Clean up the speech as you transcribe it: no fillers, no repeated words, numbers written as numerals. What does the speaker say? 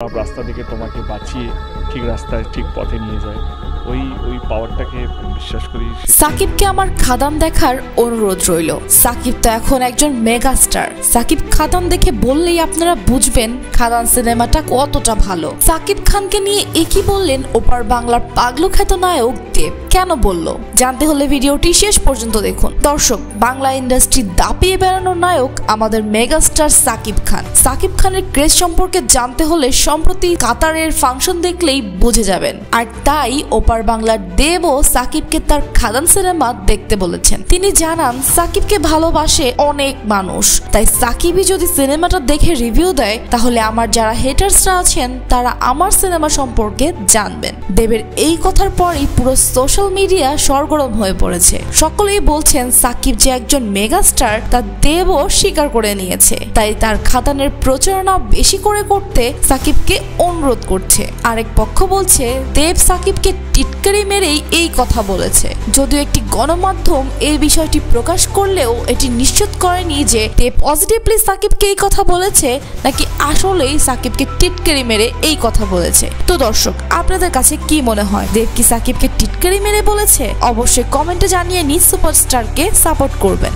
রাস্তা থেকে তোমাকে বাঁচিয়ে ঠিক রাস্তায় ঠিক পথে নিয়ে যায়, ওই পাওয়ারটাকে বিশ্বাস করি। সাকিবকে আমার খাদান দেখার অনুরোধ রইল। সাকিব তো এখন একজন মেগা স্টার। সাকিব খাদান দেখে বললেই আপনারা বুঝবেন খাদান সিনেমাটা কতটা ভালো। সাকিব খানকে নিয়ে একই বললেন ওপার বাংলার পাগলু খ্যাত নায়ক দেব। কেন বললো জানতে হলে ভিডিওটি শেষ পর্যন্ত দেখুন। দর্শক, বাংলা ইন্ডাস্ট্রি দাপিয়ে বেড়ানো নায়ক আমাদের মেগা স্টার সাকিব খান। সাকিব খানের ক্রেজ সম্পর্কে জানতে হলে সম্প্রতি কাতারের ফাংশন দেখলেই বুঝে যাবেন। আর তাই ওপার বাংলার দেবও সাকিবকে তার খাদান সিনেমা দেখতে বলেছেন। তিনি জানান সাকিবকে ভালোবাসে অনেক মানুষ, তাই সাকিবই যদি সিনেমাটা দেখে রিভিউ দেয় তাহলে আমার যারা হেটার্সরা আছেন তারা আমার সিনেমা সম্পর্কে জানবেন। দেবের এই কথার পরেই পুরো সোশ্যাল মিডিয়া সরগরম হয়ে পড়েছে। সকলেই বলছেন সাকিব যে একজন মেগা স্টার তা দেবও স্বীকার করে নিয়েছে। তাই তার খাদানের প্রচারণা বেশি করে করতে সাকিবকে অনুরোধ করছে। আরেক পক্ষ বলছে দেব সাকিবকে টিটকারি মেরেই এই কথা বলেছে। যদিও একটি গণমাধ্যম এই বিষয়টি প্রকাশ করলেও এটি নিশ্চিত করেনি যে দেব পজিটিভলি সাকিবকে এই কথা বলেছে নাকি আসলেই সাকিবকে টিটকারি মেরে এই কথা বলেছে। তো দর্শক, আপনাদের কাছে কি মনে হয়, দেব কি সাকিবকে টিটকারি মেরে বলেছে? অবশ্যই কমেন্টে জানিয়ে নিজ সুপারস্টারকে সাপোর্ট করবেন।